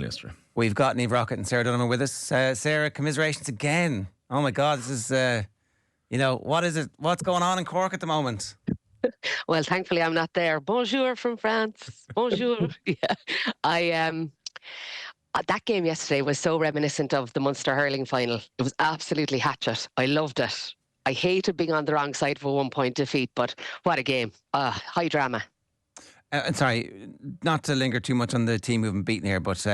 yesterday. We've got Niamh, Rockett and Sarah Donovan with us. Sarah, commiserations again. Oh my God, this is, what is it? What's going on in Cork at the moment? Well, thankfully I'm not there. Bonjour from France. Bonjour. Yeah. That game yesterday was so reminiscent of the Munster hurling final. It was absolutely hatchet. I loved it. I hated being on the wrong side of a 1-point defeat, but what a game. High drama. And sorry, not to linger too much on the team who've been beaten here, but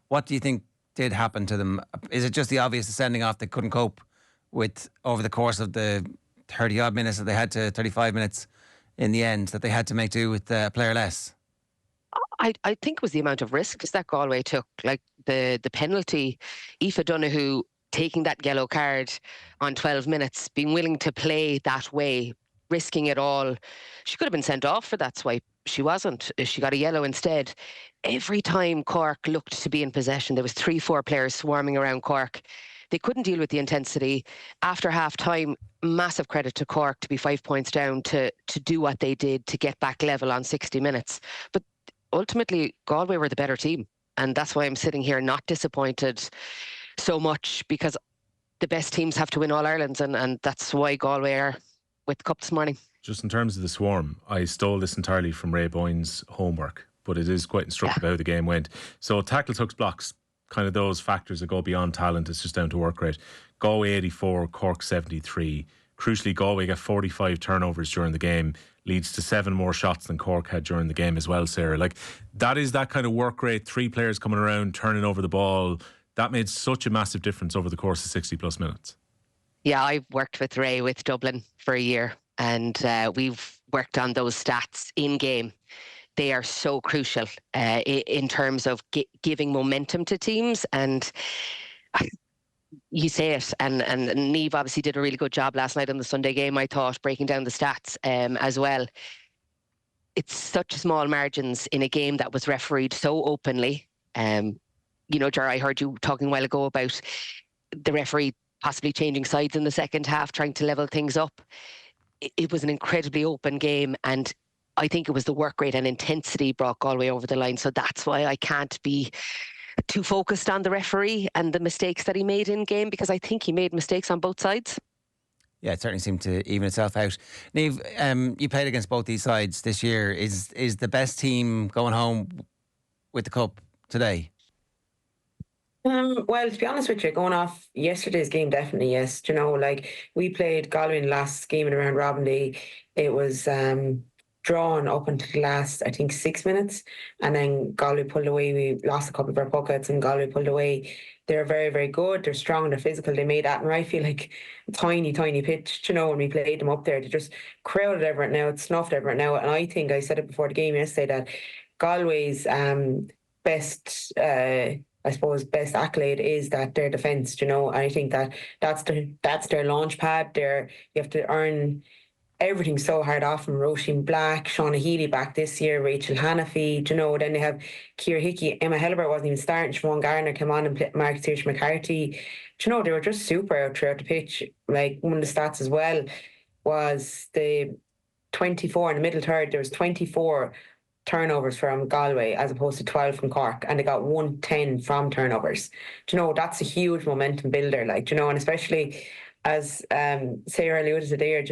what do you think did happen to them? Is it just the obvious sending off they couldn't cope with over the course of the 30-odd minutes that they had to, 35 minutes in the end, that they had to make do with a player less? I think it was the amount of risks that Galway took, like the penalty. Aoife Donoghue taking that yellow card on 12 minutes, being willing to play that way, risking it all. She could have been sent off for that swipe. She wasn't. She got a yellow instead. Every time Cork looked to be in possession, there was 3-4 players swarming around Cork. They couldn't deal with the intensity. After half-time, massive credit to Cork to be 5 points down, to do what they did, to get back level on 60 minutes. But ultimately, Galway were the better team. And that's why I'm sitting here not disappointed so much, because the best teams have to win All-Irelands, and that's why Galway are with the cup this morning. Just in terms of the swarm, I stole this entirely from Ray Boyne's homework, but it is quite instructive how the game went. So tackles, hooks, blocks, kind of those factors that go beyond talent. It's just down to work rate. Galway 84, Cork 73. Crucially, Galway got 45 turnovers during the game, leads to 7 more shots than Cork had during the game as well, Sarah. Like, that is that kind of work rate, 3 players coming around, turning over the ball. That made such a massive difference over the course of 60 plus minutes. Yeah, I've worked with Ray with Dublin for a year, and we've worked on those stats in game. They are so crucial in terms of giving momentum to teams. And you say it, and Niamh obviously did a really good job last night on the Sunday game, I thought, breaking down the stats as well. It's such small margins in a game that was refereed so openly. Ger, I heard you talking a while ago about the referee possibly changing sides in the second half, trying to level things up. It was an incredibly open game, and I think it was the work rate and intensity brought Galway over the line. So that's why I can't be too focused on the referee and the mistakes that he made in game, because I think he made mistakes on both sides. Yeah, it certainly seemed to even itself out. Niamh, you played against both these sides this year. Is the best team going home with the cup today? Well, to be honest with you, going off yesterday's game, definitely yes. We played Galway in the last game in a round robin day. It was drawn up until the last, I think, 6 minutes, and then Galway pulled away. We lost a couple of our puckets and Galway pulled away. They're very, very good. They're strong. They're physical. They made that, and I feel like a tiny, tiny pitch. When we played them up there, they just crowded everyone now. It snuffed everyone now, and I think I said it before the game yesterday that Galway's best. I suppose best accolade is that their defence, and I think that's their launch pad. You have to earn everything so hard off from Roisin Black, Shauna Healy back this year, Rachel Hannafy, then they have Ciara Hickey, Emma Hellebert wasn't even starting, Siobhan Garner came on and played Mark Saoirse McCarthy. They were just super out throughout the pitch. Like, one of the stats as well was the 24 in the middle third, there was 24 turnovers from Galway as opposed to 12 from Cork, and they got 110 from turnovers. That's a huge momentum builder, and especially as Sarah alluded to there,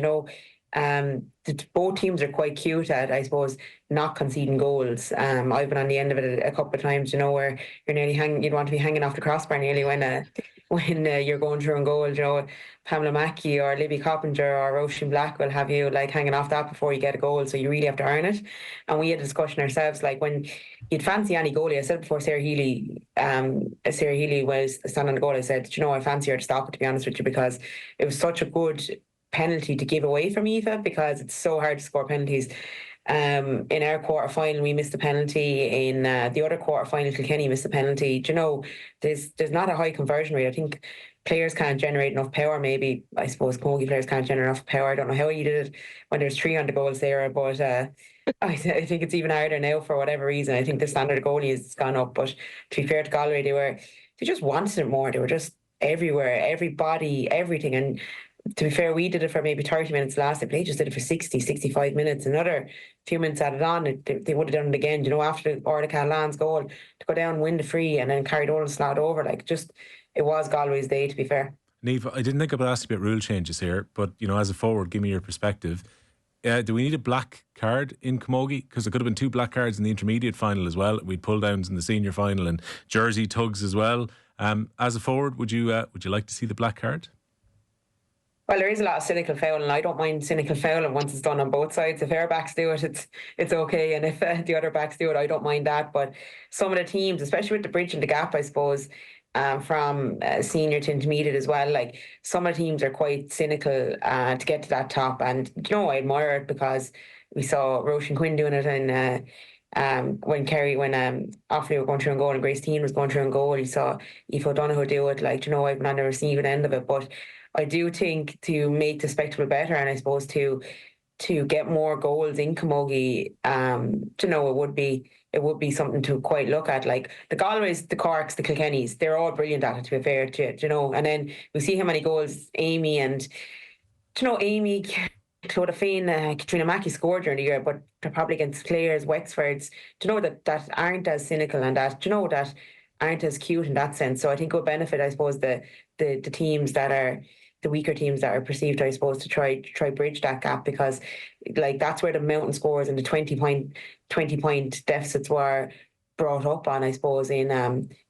both teams are quite cute at, I suppose, not conceding goals. I've been on the end of it a couple of times, where you're nearly you'd want to be hanging off the crossbar nearly when you're going through a goal. Pamela Mackey or Libby Coppinger or Roisin Black will have you hanging off that before you get a goal, so you really have to earn it. And we had a discussion ourselves, when you'd fancy any goalie. I said before Sarah Healy was standing on the goal, I said, I fancy her to stop it, to be honest with you, because it was such a good penalty to give away from Aoife, because it's so hard to score penalties. In our quarter-final, we missed a penalty. In the other quarter-final, Kilkenny missed a penalty. There's not a high conversion rate. I think players can't generate enough power. Maybe, I suppose, camogie players can't generate enough power. I don't know how you did it when there's 3 on the goals there, but I think it's even harder now for whatever reason. I think the standard of goalie has gone up, but to be fair to Galway, they just wanted it more. They were just everywhere, everybody, everything. And to be fair, we did it for maybe 30 minutes last time. They just did it for 60, 65 minutes. Another few minutes added on, they would have done it again. You know, after the Cathal goal, to go down, win the free, and then carried on and slot over. Like, just, it was Galway's day, to be fair. Niamh, I didn't think I would ask you about rule changes here, but, you know, as a forward, give me your perspective. Do we need a black card in Camogie? Because there could have been 2 black cards in the intermediate final as well. We'd pull downs in the senior final and jersey tugs as well. As a forward, would you like to see the black card? Well, there is a lot of cynical fouling. I don't mind cynical fouling once it's done on both sides. If our backs do it, it's okay, and if the other backs do it, I don't mind that. But some of the teams, especially with the bridge and the gap, I suppose, from senior to intermediate as well, like, some of the teams are quite cynical to get to that top. And, you know, I admire it, because we saw Roisin Quinn doing it in when Offaly were going through and goal and Grace Teen was going through and goal. You saw Aoife O'Donoghue do it. Like, you know, I've been on the receiving end of it, but I do think to make the spectacle better, and I suppose to get more goals in Camogie, you know, it would be something to quite look at. Like, the Galways, the Corks, the Kilkennys, they're all brilliant at it, to be fair to you, you know. And then we see how many goals Amy and, you know, Amy, Clodagh Finn, Katrina Mackey scored during the year, but they're probably against Clare's, Wexford's, do you know, that aren't as cynical, and that, do you know, that aren't as cute in that sense. So I think it would benefit, I suppose, the teams that are the weaker teams that are perceived, I suppose, to try bridge that gap, because, like, that's where the mountain scores and the 20 point deficits were brought up on, I suppose, in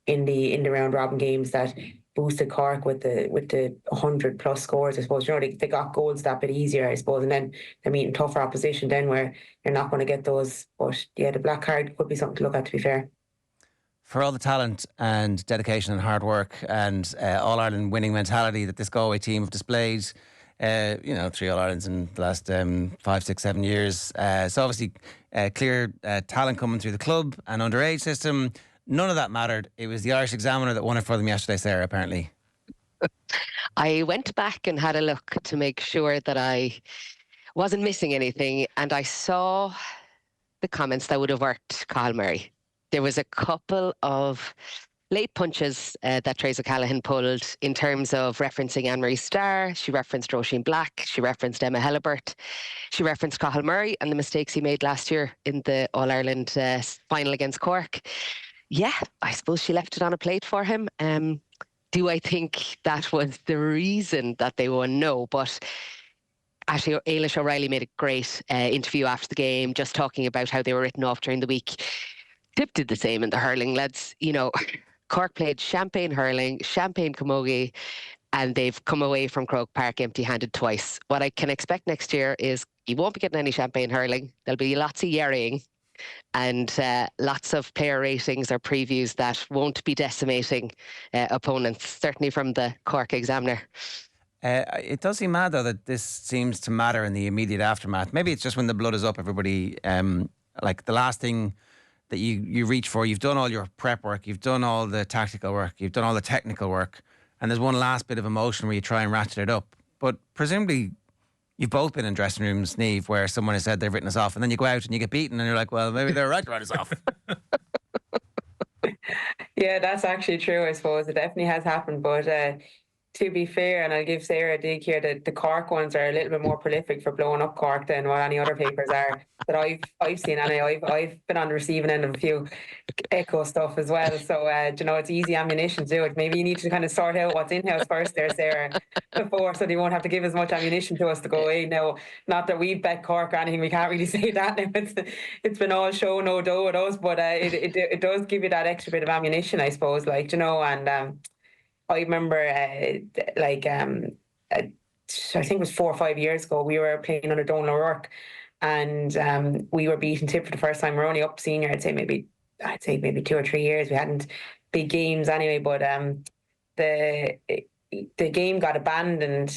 the round robin games that boosted Cork with the 100+ scores, I suppose. You know, they got goals that bit easier, I suppose, and then they're meeting tougher opposition then, where you're not going to get those. But yeah, the black card could be something to look at, to be fair. For all the talent and dedication and hard work and All-Ireland winning mentality that this Galway team have displayed, 3 All-Irelands in the last 5, 6, 7 years. So obviously clear talent coming through the club and underage system. None of that mattered. It was the Irish Examiner that won it for them yesterday, Sarah, apparently. I went back and had a look to make sure that I wasn't missing anything, and I saw the comments that would have worked Cathal Murray. There was a couple of late punches that Trace O'Callaghan pulled in terms of referencing Anne-Marie Starr. She referenced Roisin Black. She referenced Emma Hellebert. She referenced Cathal Murray and the mistakes he made last year in the All-Ireland final against Cork. Yeah, I suppose she left it on a plate for him. Do I think that was the reason that they won? No, but actually, Ailish O'Reilly made a great interview after the game, just talking about how they were written off during the week. Tip did the same in the hurling, lads. You know, Cork played champagne hurling, champagne camogie, and they've come away from Croke Park empty-handed twice. What I can expect next year is you won't be getting any champagne hurling. There'll be lots of yerrying and lots of player ratings or previews that won't be decimating opponents, certainly from the Cork Examiner. It does seem mad, though, that this seems to matter in the immediate aftermath. Maybe it's just when the blood is up, everybody, like the last thing that you reach for, you've done all your prep work, you've done all the tactical work, you've done all the technical work, and there's one last bit of emotion where you try and ratchet it up. But presumably you've both been in dressing rooms, Niamh, where someone has said they've written us off, and then you go out and you get beaten and you're like, well, maybe they're right to write us off. Yeah, that's actually true, I suppose. It definitely has happened, but to be fair, and I'll give Sarah a dig here, that the Cork ones are a little bit more prolific for blowing up Cork than what any other papers are that I've seen. And I've been on the receiving end of a few echo stuff as well. So, it's easy ammunition to do it. Maybe you need to kind of sort out what's in-house first there, Sarah, before, so they won't have to give as much ammunition to us to go away. Now, not that we've bet Cork or anything, we can't really say that now. It's been all show, no dough with us, but it does give you that extra bit of ammunition, I suppose, and I remember, I think it was 4 or 5 years ago, we were playing under Donal O'Rourke, and we were beating Tip for the first time. We're only up senior, I'd say maybe 2 or 3 years. We hadn't big games anyway, but the game got abandoned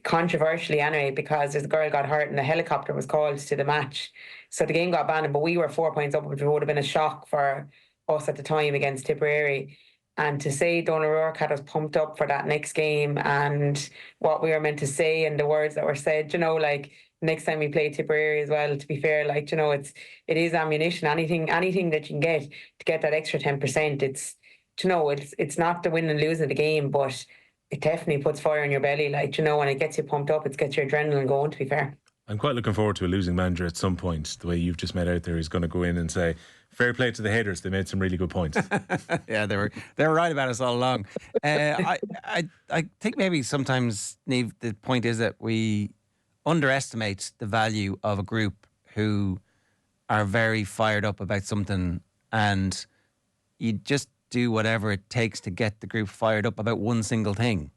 controversially anyway, because this girl got hurt and the helicopter was called to the match. So the game got abandoned, but we were 4 points up, which would have been a shock for us at the time against Tipperary. And to say Donal O'Rourke had us pumped up for that next game, and what we were meant to say and the words that were said, next time we play Tipperary as well, to be fair, it is ammunition. Anything that you can get to get that extra 10%, it's not the win and losing of the game, but it definitely puts fire in your belly, like, you know, and it gets you pumped up. It gets your adrenaline going, to be fair. I'm quite looking forward to a losing manager at some point. The way you've just made out there, he's going to go in and say, fair play to the haters, they made some really good points. Yeah, they were right about us all along. I think maybe sometimes, Niamh, the point is that we underestimate the value of a group who are very fired up about something, and you just do whatever it takes to get the group fired up about one single thing.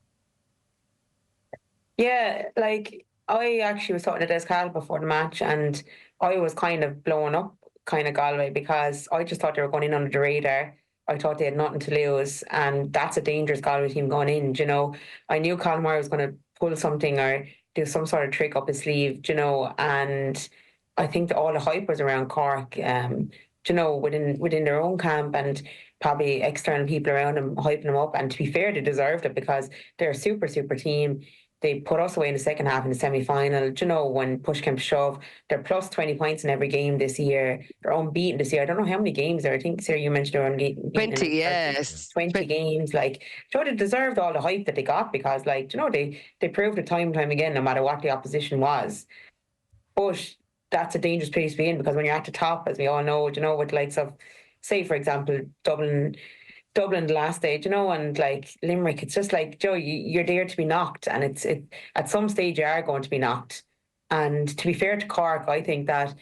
Yeah, like, I actually was talking to Cathal before the match, and I was kind of blowing up kind of Galway, because I just thought they were going in under the radar. I thought they had nothing to lose, and that's a dangerous Galway team going in, you know. I knew Colmar was going to pull something or do some sort of trick up his sleeve, you know, and I think that all the hype was around Cork, you know, within their own camp, and probably external people around them hyping them up. And to be fair, they deserved it, because they're a super, super team. They put us away in the second half in the semi-final. You know, when push came to shove, they're plus 20 points in every game this year. They're unbeaten this year. I don't know how many games there. I think, Sarah, you mentioned they're unbeaten. 20, yes. 20 games. Like, you know, they deserved all the hype that they got, because, like, you know, they proved it time and time again, no matter what the opposition was. But that's a dangerous place to be in, because when you're at the top, as we all know, you know, with likes of, say, for example, Dublin the last stage, you know, and like Limerick, it's just like, Joe, you're there to be knocked, and it's at some stage you are going to be knocked. And to be fair to Cork, I think that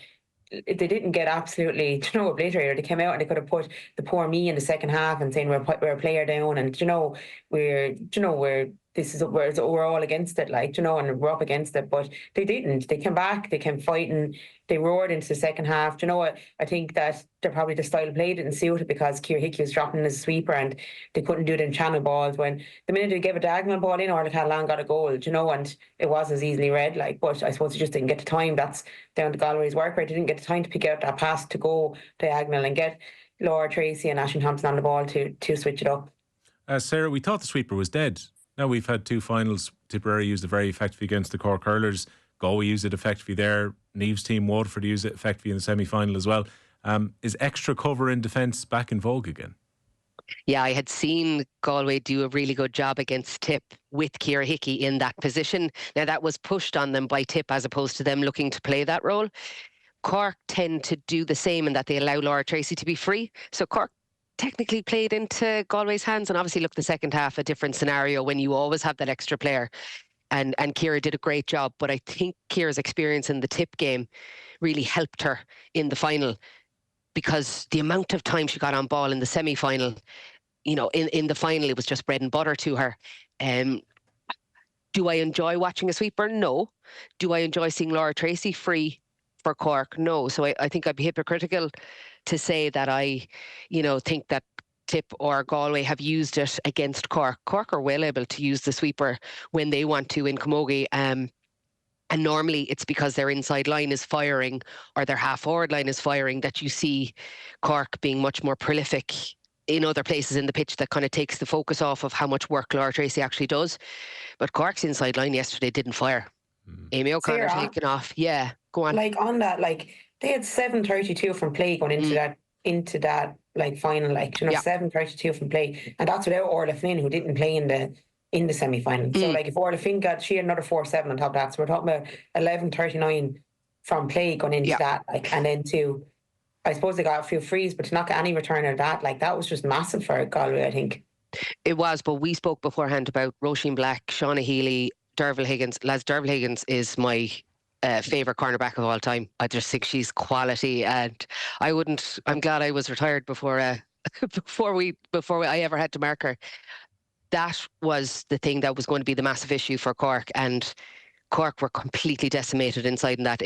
they didn't get absolutely, you know, obliterated. They came out and they could have put the poor me in the second half and saying we're a player down, and we're all against it, like, you know, and we're up against it. But they didn't. They came back. They came fighting. They roared into the second half. Do you know what? I think that they're probably the style of play didn't suit it, because Ciara Hickey was dropping in as a sweeper, and they couldn't do it in channel balls. When the minute they gave a diagonal ball in, or Cathal got a goal, you know, and it was as easily read. Like, but I suppose they just didn't get the time. That's down to Galway's work rate. They didn't get the time to pick out that pass to go diagonal and get Laura Tracy and Aisling Thompson on the ball to switch it up. Sarah, we thought the sweeper was dead. Now we've had two finals. Tipperary used it very effectively against the Cork hurlers. Galway used it effectively there. Niamh's team, Waterford, used it effectively in the semi-final as well. Is extra cover in defence back in vogue again? Yeah, I had seen Galway do a really good job against Tip with Ciara Hickey in that position. Now, that was pushed on them by Tip as opposed to them looking to play that role. Cork tend to do the same in that they allow Laura Tracy to be free. So Cork technically played into Galway's hands, and obviously look, the second half, a different scenario when you always have that extra player. And Ciara did a great job, but I think Ciara's experience in the Tip game really helped her in the final, because the amount of time she got on ball in the semi-final, you know, in the final, it was just bread and butter to her. Do I enjoy watching a sweeper? No. Do I enjoy seeing Laura Tracy free for Cork? No. So I think I'd be hypocritical to say that I, you know, think that Tip or Galway have used it against Cork. Cork are well able to use the sweeper when they want to in Camogie. And normally it's because their inside line is firing or their half-forward line is firing that you see Cork being much more prolific in other places in the pitch. That kind of takes the focus off of how much work Laura Tracy actually does. But Cork's inside line yesterday didn't fire. Amy O'Connor taking off. Yeah, go on. Like, on that, like, they had 7:32 from play going into that like final, like, you know, 7:32 from play, and that's without Orla Flynn, who didn't play in the semi-final. So, like, if Orla Flynn she had another 4-7 on top of that, so we're talking about 11:39 from play going into that, like, and then I suppose they got a few frees, but to not get any return of that, like, that was just massive for Galway, I think. It was, but we spoke beforehand about Roisin Black, Shauna Healy, Derval Higgins. Derval Higgins is my favourite cornerback of all time. I just think she's quality, and I'm glad I was retired before I ever had to mark her. That was the thing that was going to be the massive issue for Cork, and Cork were completely decimated inside in that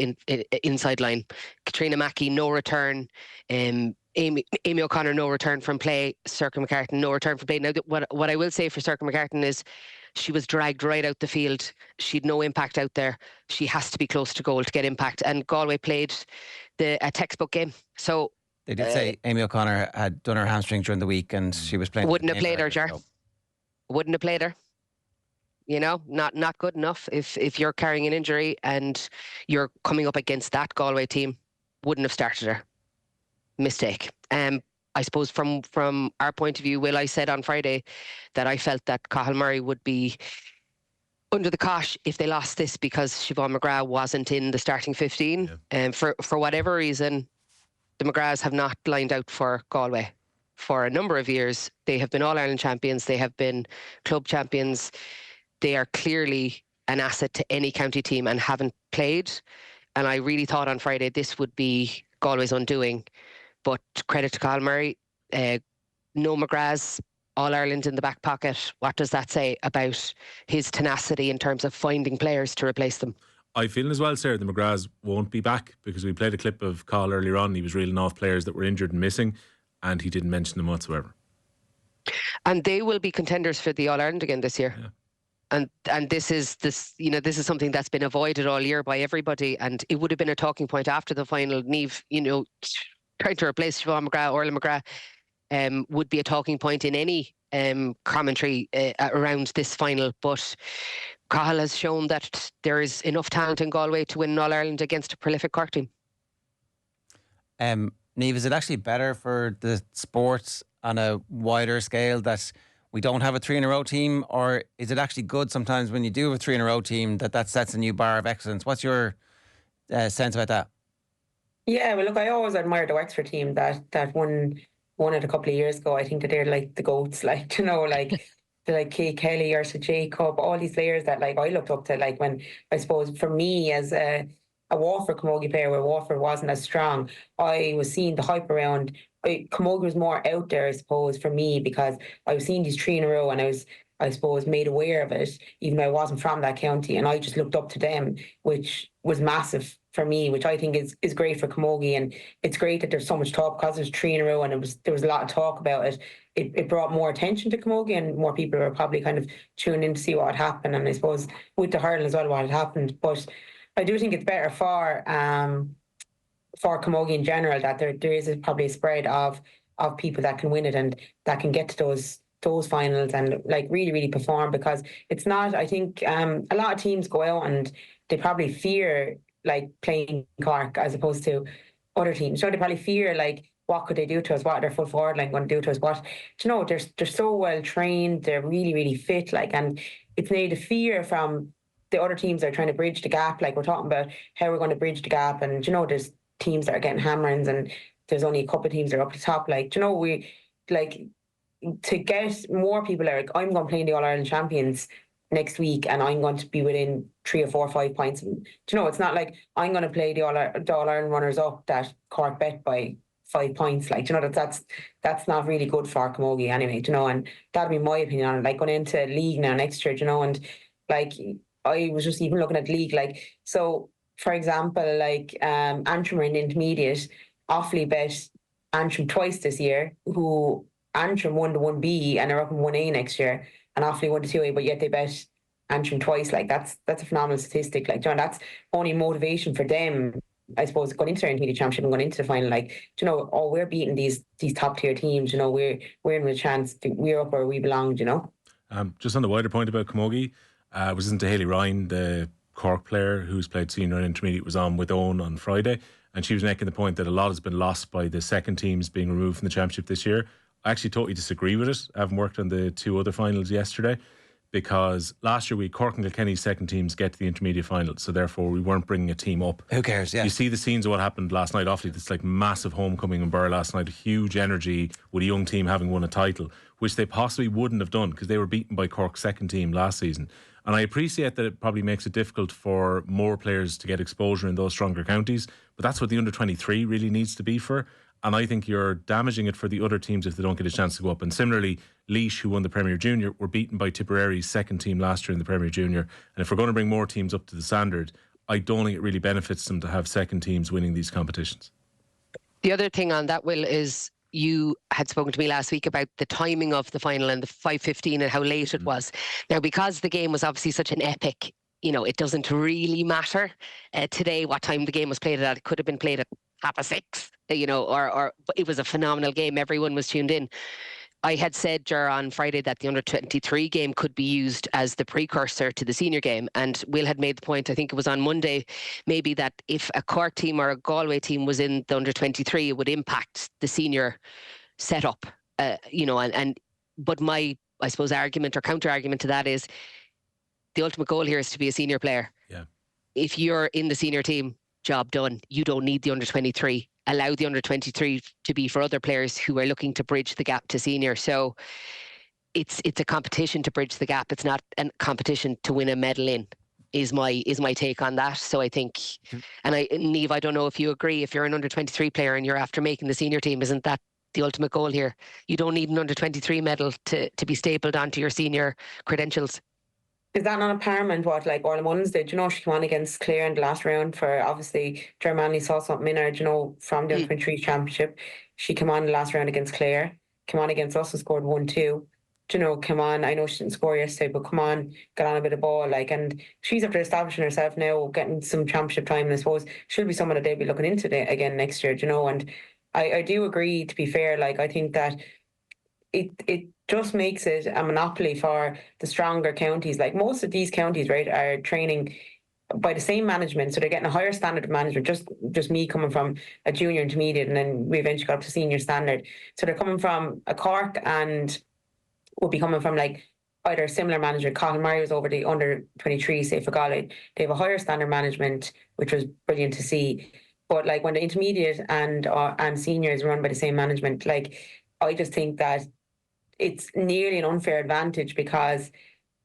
inside line. Katrina Mackey, no return. Amy O'Connor, no return from play. Circa McCartan, no return from play. Now, what I will say for Circa McCartan is she was dragged right out the field. She'd no impact out there. She has to be close to goal to get impact. And Galway played a textbook game. So they did say Amy O'Connor had done her hamstring during the week, and she was playing. Wouldn't have played her, Jar. Wouldn't have played her. You know, not good enough. If you're carrying an injury and you're coming up against that Galway team, wouldn't have started her. Mistake. I suppose from our point of view, Will, I said on Friday that I felt that Cathal Murray would be under the cosh if they lost this because Siobhan McGrath wasn't in the starting 15. And for whatever reason, the McGraths have not lined out for Galway for a number of years. They have been All-Ireland champions. They have been club champions. They are clearly an asset to any county team and haven't played. And I really thought on Friday this would be Galway's undoing. But credit to Cathal Murray. No McGraths, All-Ireland in the back pocket. What does that say about his tenacity in terms of finding players to replace them? I feel as well, Sarah, the McGraths won't be back because we played a clip of Cathal earlier on. He was reeling off players that were injured and missing, and he didn't mention them whatsoever. And they will be contenders for the All-Ireland again this year. Yeah. And this is something that's been avoided all year by everybody, and it would have been a talking point after the final. Niamh, trying to replace Siobhan McGrath, Orla McGrath, would be a talking point in any commentary around this final. But Cathal has shown that there is enough talent in Galway to win All Ireland against a prolific Cork team. Niamh, is it actually better for the sports on a wider scale that we don't have a 3-in-a-row team, or is it actually good sometimes when you do have a 3-in-a-row team that sets a new bar of excellence? What's your sense about that? Yeah, well, look, I always admired the Wexford team that won it a couple of years ago. I think that they're like the goats, like, they're like Kay Kelly or Sir Jacob, all these players that like I looked up to, like when I suppose for me as a Waterford Camogie player where Waterford wasn't as strong, I was seeing the hype around. Camogie was more out there, I suppose, for me because I was seeing these 3 in a row and I was, I suppose, made aware of it, even though I wasn't from that county, and I just looked up to them, which was massive for me, which I think is great for Camogie. And it's great that there's so much talk because there's 3 in a row and there was a lot of talk about it. It brought more attention to Camogie and more people were probably kind of tuning in to see what had happened, and I suppose with the hurling as well what had happened. But I do think it's better for Camogie in general that there is probably a spread of people that can win it and that can get to those finals and like really, really perform, because it's not, I think a lot of teams go out and they probably fear like playing Cork as opposed to other teams. So they probably fear like what could they do to us, what are their full forward line going to do to us, what, they're so well trained, they're really, really fit, like, and it's made a fear from the other teams that are trying to bridge the gap. Like we're talking about how we're going to bridge the gap, and there's teams that are getting hammerings and there's only a couple of teams that are up the top. Like, we like to get more people like I'm going to play in the All-Ireland champions next week and I'm going to be within 3 or 4 or 5 points. It's not like I'm going to play the All-Ireland runners up that Cork bet by 5 points. Like, that's not really good for Camogie anyway, and that'd be my opinion on it. Like going into league now next year, and like I was just even looking at league, like, so for example, like Antrim are in intermediate. Offaly bet Antrim twice this year, who Antrim won the 1B and are up in 1A next year, and Offaly won the 2A, but yet they bet Antrim twice. Like that's a phenomenal statistic. Like, that's only motivation for them, I suppose, going into their intermediate championship and going into the final. Like, we're beating these top tier teams. We're in with a chance. We're up where we belong. Just on the wider point about Camogie, I was listening to Hayley Ryan, the Cork player who's played senior and intermediate, was on with Owen on Friday, and she was making the point that a lot has been lost by the second teams being removed from the championship this year. I actually totally disagree with it. I haven't worked on the 2 other finals yesterday, because last year Cork and Kilkenny's second teams get to the intermediate final, so therefore we weren't bringing a team up. Who cares? Yeah. You see the scenes of what happened last night. Offaly, this like massive homecoming in Burr last night, huge energy with a young team having won a title, which they possibly wouldn't have done because they were beaten by Cork's second team last season. And I appreciate that it probably makes it difficult for more players to get exposure in those stronger counties, but that's what the under-23 really needs to be for. And I think you're damaging it for the other teams if they don't get a chance to go up. And similarly, Laois, who won the Premier Junior, were beaten by Tipperary's second team last year in the Premier Junior. And if we're going to bring more teams up to the standard, I don't think it really benefits them to have second teams winning these competitions. The other thing on that, Will, is you had spoken to me last week about the timing of the final and the 5:15 and how late it was. Now, because the game was obviously such an epic, it doesn't really matter today what time the game was played at. It could have been played at 6:30, or it was a phenomenal game. Everyone was tuned in. I had said, Ger, on Friday that the under-23 game could be used as the precursor to the senior game. And Will had made the point, I think it was on Monday, maybe that if a Cork team or a Galway team was in the under-23, it would impact the senior set up, but my, I suppose, argument or counter argument to that is the ultimate goal here is to be a senior player. Yeah. If you're in the senior team, job done. You don't need the under 23. Allow the under 23 to be for other players who are looking to bridge the gap to senior. So it's a competition to bridge the gap. It's not a competition to win a medal in. Is my take on that. So I think, and Niamh, I don't know if you agree. If you're an under 23 player and you're after making the senior team, isn't that the ultimate goal here? You don't need an under 23 medal to be stapled onto your senior credentials. Is that not a paramount what like Orla Mullins did? You know, she came on against Clare in the last round for, obviously Manley saw something in her, you know, from the under 23 championship. She came on the last round against Clare, came on against us and scored 1-2. You know, come on, I know she didn't score yesterday, but come on, got on a bit of ball, like, and she's after establishing herself now, getting some championship time, and I suppose she'll be someone that they'll be looking into again next year, you know, and I do agree, to be fair, like, I think that it just makes it a monopoly for the stronger counties. Like, most of these counties, right, are training by the same management, so they're getting a higher standard of management. Just me coming from a junior intermediate, and then we eventually got up to senior standard. So they're coming from a Cork and will be coming from like either a similar manager. Cathal was over the under 23, say for Galway. They have a higher standard management, which was brilliant to see. But like when the intermediate and senior is run by the same management, like I just think that it's nearly an unfair advantage, because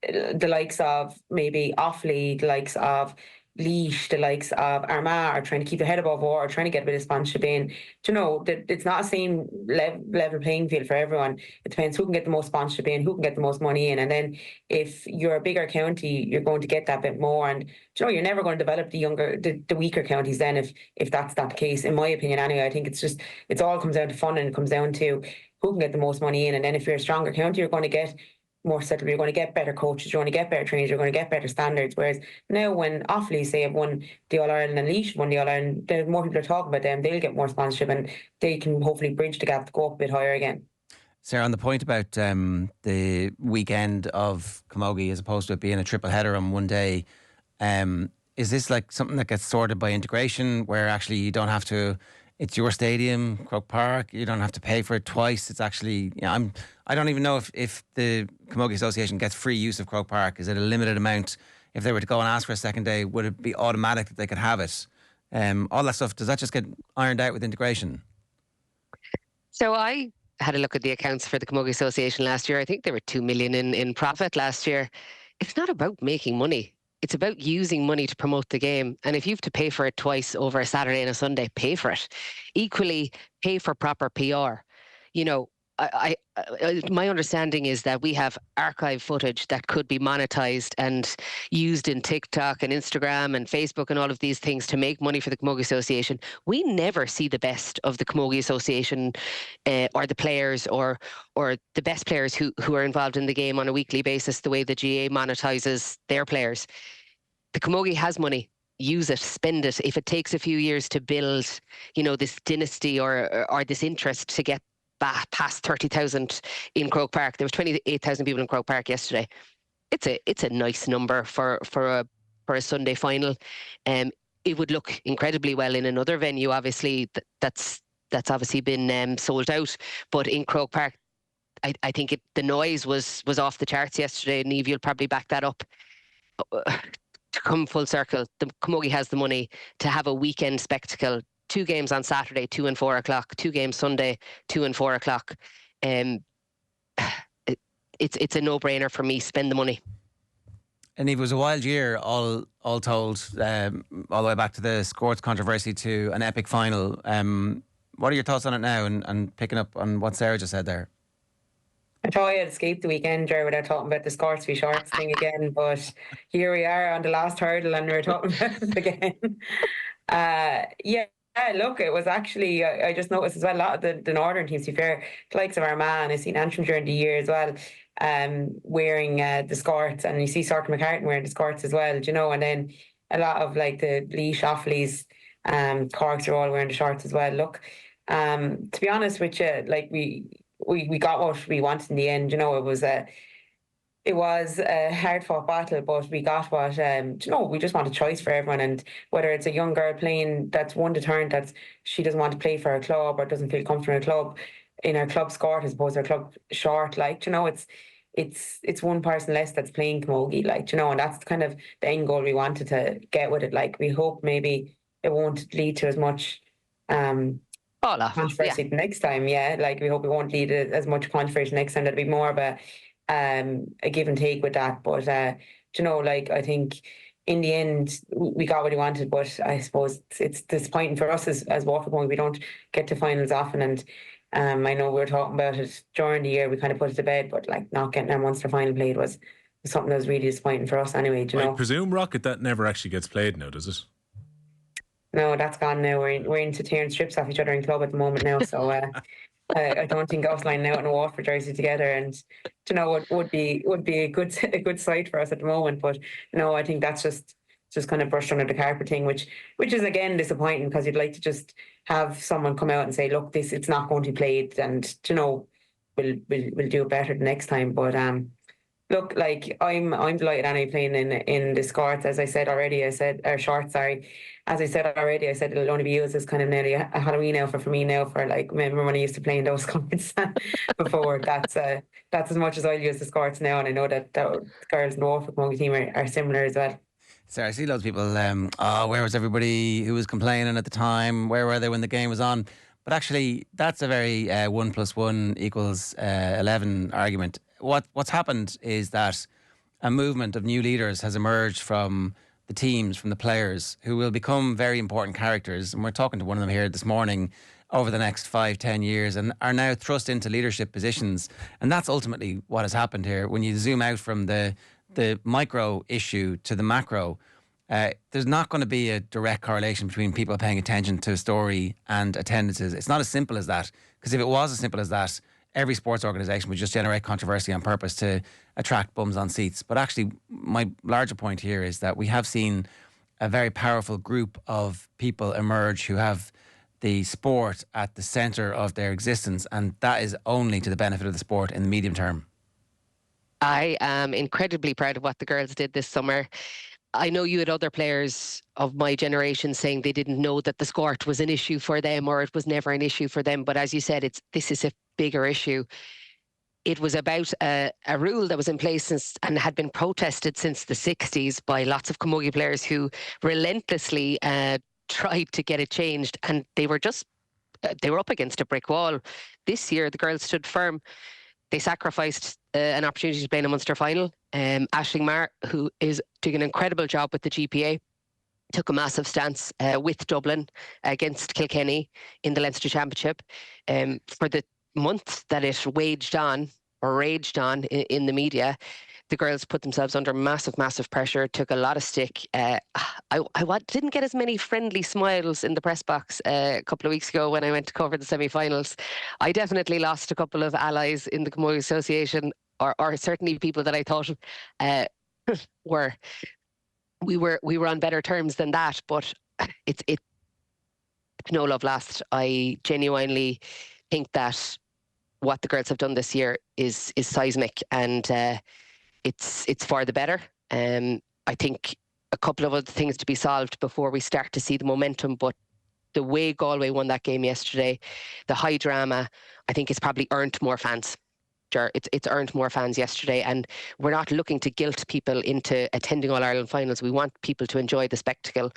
the likes of maybe Offaly, the likes of Laois, the likes of Armagh are trying to keep their head above water, trying to get a bit of sponsorship in. You know, that it's not the same level playing field for everyone. It depends who can get the most sponsorship in, who can get the most money in, and then if you're a bigger county, you're going to get that bit more. And you know, you're never going to develop the weaker counties then if that's not the case, in my opinion. Anyway, I think it's all comes down to fun, and it comes down to who can get the most money in. And then if you're a stronger county, you're going to get more settled, you're going to get better coaches, you're going to get better trainers, you're going to get better standards. Whereas now, when Offaly, say, have won the All-Ireland and Laois won the All-Ireland, there's more people are talking about them, they'll get more sponsorship, and they can hopefully bridge the gap to go up a bit higher again. Sarah, on the point about the weekend of Camogie as opposed to it being a triple header on one day, is this like something that gets sorted by integration, where actually you don't have to, it's your stadium, Croke Park, you don't have to pay for it twice? It's actually, I don't even know if the Camogie Association gets free use of Croke Park. Is it a limited amount? If they were to go and ask for a second day, would it be automatic that they could have it? All that stuff, does that just get ironed out with integration? So I had a look at the accounts for the Camogie Association last year. I think they were 2 million in profit last year. It's not about making money. It's about using money to promote the game. And if you have to pay for it twice over a Saturday and a Sunday, pay for it. Equally, pay for proper PR. You know, my understanding is that we have archive footage that could be monetized and used in TikTok and Instagram and Facebook and all of these things to make money for the Camogie Association. We never see the best of the Camogie Association or the players or the best players who are involved in the game on a weekly basis, the way the GA monetizes their players. The Camogie has money. Use it, spend it. If it takes a few years to build, this dynasty or this interest to get past 30,000 in Croke Park. There was 28,000 people in Croke Park yesterday. It's a nice number for a Sunday final. It would look incredibly well in another venue. Obviously, that's obviously been sold out. But in Croke Park, I think the noise was off the charts yesterday. Niamh, you'll probably back that up. To come full circle, the Camogie has the money to have a weekend spectacle. 2 games on Saturday, 2 and 4 o'clock. 2 games Sunday, 2 and 4 o'clock. It's a no-brainer for me. Spend the money. And it was a wild year, all told, all the way back to the Scorts controversy to an epic final. What are your thoughts on it now, and picking up on what Sarah just said there? I thought I had escaped the weekend, Jerry, without talking about the Scorts v Shorts thing again, but here we are on the last hurdle and we're talking about it again. Yeah, look, it was actually, I just noticed as well, a lot of the northern teams, to be fair, the likes of Armagh, and I've seen Antrim during the year as well, wearing the Scorts, and you see Sark McCartan wearing the Scorts as well, and then a lot of like the Laois, Offaly's, Corks are all wearing the shorts as well. Look, to be honest with you, like we got what we wanted in the end. It was a hard-fought battle, but we got what, we just want a choice for everyone. And whether it's a young girl playing that's one deterrent, that she doesn't want to play for a club or doesn't feel comfortable in a club, in our club squad, I suppose, our club short, like, you know, it's one person less that's playing camogie, like, you know, and that's kind of the end goal we wanted to get with it. Like, we hope maybe it won't lead to as much controversy next time. Yeah, like, we hope it won't lead to as much controversy next time. That'll be more of a give and take with that. But you know, like, I think in the end we got what we wanted, but I suppose it's disappointing for us as Waterford. We don't get to finals often, and I know we were talking about it during the year. We kind of put it to bed, but like, not getting our Munster final played was something that was really disappointing for us anyway. Do you know? I presume, Rockett, that never actually gets played now, does it? No, that's gone now. We're into tearing strips off each other in club at the moment now, so I don't think us lining out in a Waterford jersey together, and you know, it would be a good sight for us at the moment. But no, I think that's just kind of brushed under the carpet thing, which is again disappointing, because you'd like to just have someone come out and say, look, it's not going to be played, and you know, we'll do it better the next time. But look, like, I'm delighted anyway playing in the skirts. As I said already, shorts, sorry. As I said already, I said it'll only be used as kind of nearly a Halloween outfit for me now. For like, remember when I used to play in those skirts before? That's as much as I'll use the skirts now, and I know that the girls in the Waterford camogie team are similar as well. Sorry, I see loads of people, where was everybody who was complaining at the time? Where were they when the game was on? But actually, that's a very 1 + 1 = 11 argument. What's happened is that a movement of new leaders has emerged from the teams, from the players, who will become very important characters. And we're talking to one of them here this morning, over the next 5-10 years, and are now thrust into leadership positions. And that's ultimately what has happened here. When you zoom out from the micro issue to the macro, there's not going to be a direct correlation between people paying attention to a story and attendances. It's not as simple as that, because if it was as simple as that, every sports organisation would just generate controversy on purpose to attract bums on seats. But actually, my larger point here is that we have seen a very powerful group of people emerge who have the sport at the centre of their existence, and that is only to the benefit of the sport in the medium term. I am incredibly proud of what the girls did this summer. I know you had other players of my generation saying they didn't know that the skort was an issue for them, or it was never an issue for them. But as you said, this is a bigger issue. It was about a rule that was in place and had been protested since the 60s by lots of camogie players who relentlessly tried to get it changed, and they were up against a brick wall. This year, the girls stood firm. They sacrificed an opportunity to play in a Munster final. Aisling Maher, who is doing an incredible job with the GPA, took a massive stance with Dublin against Kilkenny in the Leinster Championship. For the month that it raged on in the media, the girls put themselves under massive pressure, took a lot of stick. I didn't get as many friendly smiles in the press box a couple of weeks ago when I went to cover the semi-finals. I definitely lost a couple of allies in the Camogie Association, or certainly people that I thought we were on better terms than that. But it's no love lost. I genuinely think that what the girls have done this year is seismic, and it's for the better. I think a couple of other things to be solved before we start to see the momentum, but the way Galway won that game yesterday, the high drama, I think it's probably earned more fans. It's earned more fans yesterday, and we're not looking to guilt people into attending All-Ireland finals. We want people to enjoy the spectacle.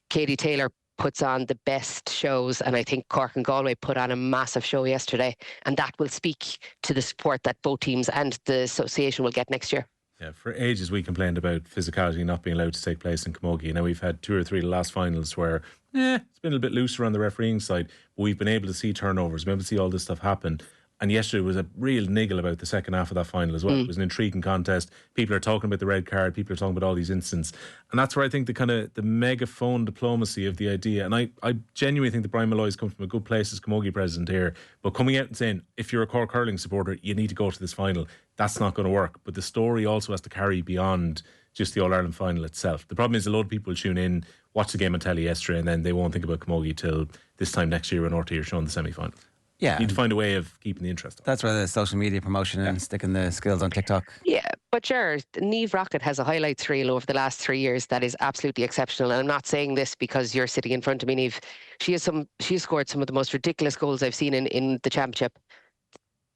Katie Taylor puts on the best shows, and I think Cork and Galway put on a massive show yesterday, and that will speak to the support that both teams and the association will get next year. Yeah, for ages we complained about physicality not being allowed to take place in camogie. Now we've had 2 or 3 of the last finals where it's been a little bit looser on the refereeing side, but we've been able to see turnovers, been able to see all this stuff happen. And yesterday was a real niggle about the second half of that final as well. It was an intriguing contest. People are talking about the red card. People are talking about all these incidents. And that's where I think the megaphone diplomacy of the idea, and I genuinely think that Brian Malloy's come from a good place as camogie president here, but coming out and saying, if you're a Cork hurling supporter, you need to go to this final, that's not going to work. But the story also has to carry beyond just the All-Ireland final itself. The problem is a lot of people tune in, watch the game on telly yesterday, and then they won't think about camogie till this time next year when RTÉ are showing the semi-final. Yeah. You need to find a way of keeping the interest up. That's where the social media promotion and sticking the skills on TikTok. Yeah, but sure, Niamh Rockett has a highlights reel over the last 3 years that is absolutely exceptional. And I'm not saying this because you're sitting in front of me, Niamh. She has scored some of the most ridiculous goals I've seen in the championship.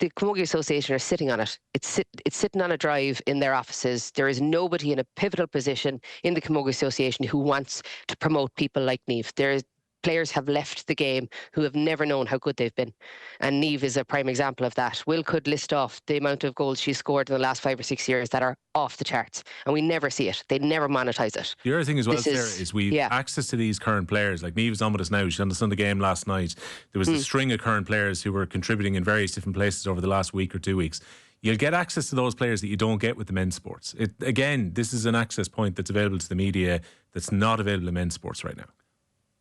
the Camogie Association are sitting on it. It's sitting on a drive in their offices. There is nobody in a pivotal position in the Camogie Association who wants to promote people like Niamh. Players have left the game who have never known how good they've been. And Niamh is a prime example of that. Will could list off the amount of goals she's scored in the last 5 or 6 years that are off the charts. And we never see it. They never monetize it. The other thing as well, Sarah, is we've access to these current players. Like Niamh's on with us now. She's on the Sunday game last night. There was a string of current players who were contributing in various different places over the last week or 2 weeks. You'll get access to those players that you don't get with the men's sports. Again, this is an access point that's available to the media that's not available in men's sports right now.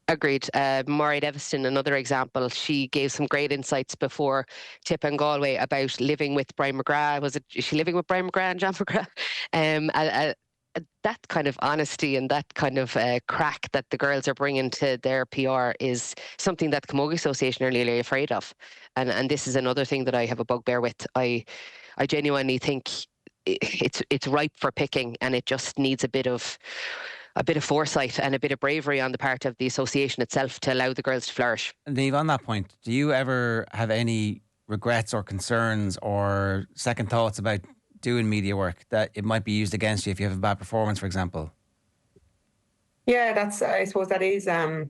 Agreed. Maureen Evanston, another example, she gave some great insights before Tip and Galway about living with Brian McGrath. Is she living with Brian McGrath and John McGrath? That kind of honesty and that kind of crack that the girls are bringing to their PR is something that the Camogie Association are nearly afraid of. And this is another thing that I have a bugbear with. I genuinely think it's ripe for picking, and it just needs a bit of foresight and a bit of bravery on the part of the association itself to allow the girls to flourish. Niamh, on that point, do you ever have any regrets or concerns or second thoughts about doing media work, that it might be used against you if you have a bad performance, for example? Yeah, I suppose that is a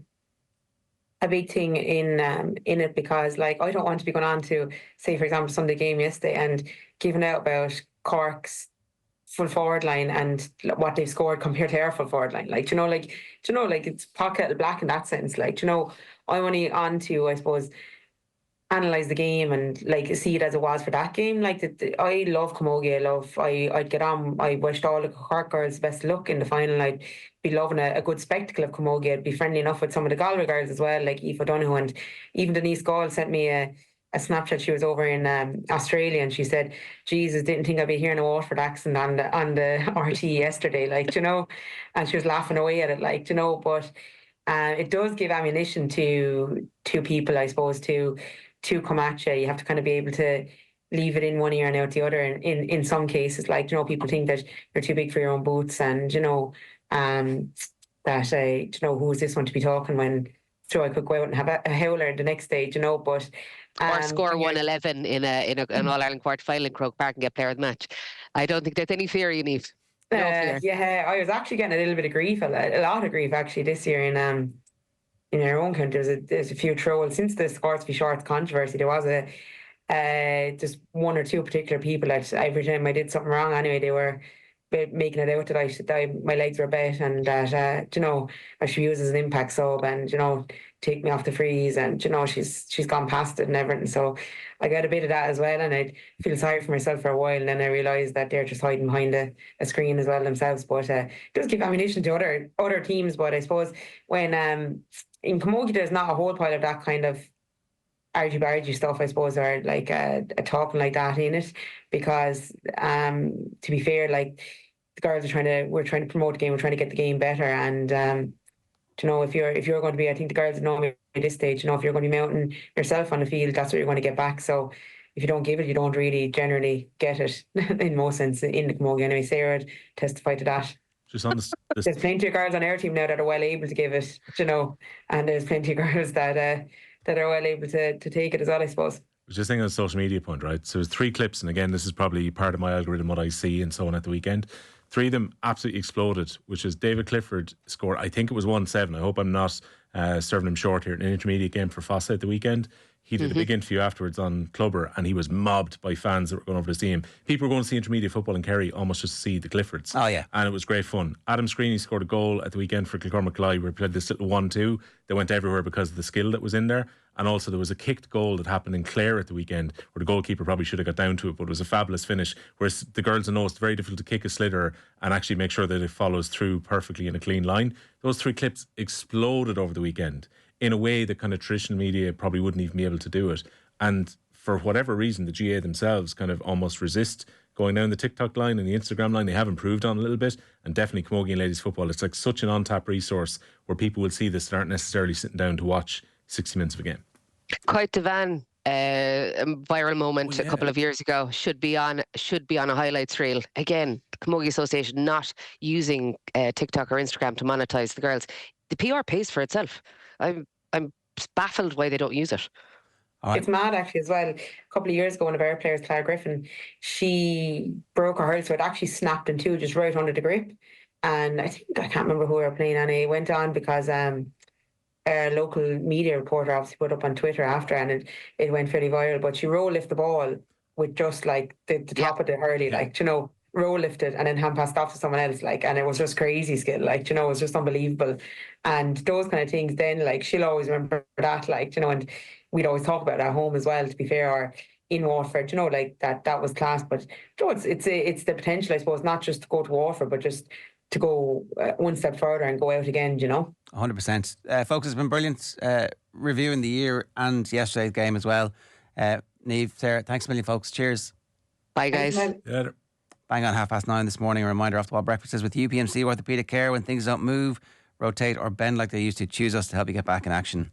big thing in it, because like I don't want to be going on to, say for example, Sunday game yesterday and giving out about Cork's full forward line and what they've scored compared to our full forward line. Like it's pot kettle black in that sense. Like, I'm only on to, I suppose, analyse the game and like see it as it was for that game. Like I love Camogie. I'd get on. I wished all the Cork girls best luck in the final. I'd be loving a good spectacle of Camogie. I'd be friendly enough with some of the Galway girls as well, like Aoife O'Donoghue, and even Denise Gall sent me a Snapchat. She was over in Australia, and she said, Jesus, didn't think I'd be hearing a Waterford accent on the RT yesterday, like, and she was laughing away at it, like, but it does give ammunition to people, I suppose, to come at you. You have to kind of be able to leave it in one ear and out the other. And in some cases, like, people think that you're too big for your own boots, and, that, who's this one to be talking when, I could go out and have a howler the next day, but... or score 111 in an All-Ireland quarter-final in Croke Park and get player of the match. I don't think there's any fear you need. No fear. Yeah, I was actually getting a little bit of grief, a lot of grief actually this year in our own country. There's a few trolls since the Scots v Shorts controversy. There was just one or two particular people that every time I did something wrong anyway, they were making it out that my legs were bent, and that I should use as an impact sub, and take me off the freeze, and she's gone past it and everything. So I got a bit of that as well, and I feel sorry for myself for a while, and then I realised that they're just hiding behind a screen as well themselves. But it does give ammunition to other teams. But I suppose when in Camogie there's not a whole pile of that kind of argy-bargy stuff, I suppose, or like a talking like that in it, because to be fair, like, the girls we're trying to promote the game, we're trying to get the game better, and if you're going to be, I think the girls know me at this stage, if you're going to be mounting yourself on the field, that's what you're going to get back. So if you don't give it, you don't really generally get it in most sense in the Camogie. Anyway, Sarah would testify to that. Just on there's plenty of girls on our team now that are well able to give it, and there's plenty of girls that are well able to take it as well, I suppose. Just thinking on the social media point, right? So there's 3 clips, and again, this is probably part of my algorithm, what I see and so on at the weekend. 3 of them absolutely exploded, which is David Clifford scored, I think it was 1-7. I hope I'm not serving him short here. An intermediate game for Fossa at the weekend. He did a big interview afterwards on Clubber, and he was mobbed by fans that were going over to see him. People were going to see intermediate football in Kerry almost just to see the Cliffords. Oh, yeah. And it was great fun. Adam Screeney scored a goal at the weekend for Kilcormac Clyde, where he played this little 1-2 that went everywhere because of the skill that was in there. And also there was a kicked goal that happened in Clare at the weekend where the goalkeeper probably should have got down to it, but it was a fabulous finish. Whereas the girls know it's very difficult to kick a sliotar and actually make sure that it follows through perfectly in a clean line. Those 3 clips exploded over the weekend in a way that kind of traditional media probably wouldn't even be able to do it. And for whatever reason, the GA themselves kind of almost resist going down the TikTok line and the Instagram line. They have improved on a little bit, and definitely Camogie and Ladies Football. It's like such an on-tap resource where people will see this that aren't necessarily sitting down to watch 60 minutes of a game. Quite the van viral moment a couple of years ago should be on a highlights reel. Again, the Camogie Association not using TikTok or Instagram to monetize the girls. The PR pays for itself. I'm baffled why they don't use it. It's mad actually as well. A couple of years ago, one of our players, Claire Griffin, she broke her hurl, so it actually snapped in two just right under the grip. And I can't remember who we were playing, and it went on because a local media reporter obviously put up on Twitter after, and it went fairly viral. But she roll lift the ball with just like the top of the hurley, like, you know, roll lifted and then hand passed off to someone else, like, and it was just crazy skill, like, you know, it was just unbelievable. And those kind of things, then, like, she'll always remember that, like, you know, and we'd always talk about it at home as well, to be fair, or in Waterford, you know, like that was class. But you know, it's the potential, I suppose, not just to go to Waterford, but just to go one step further and go out again, you know. 100%. Folks, it's been brilliant reviewing the year and yesterday's game as well. Niamh, Sarah, thanks a million, folks. Cheers. Bye, guys. Yeah. Bang on 9:30 this morning. A reminder, Off the Ball Breakfast is with UPMC Orthopaedic Care. When things don't move, rotate or bend like they used to, choose us to help you get back in action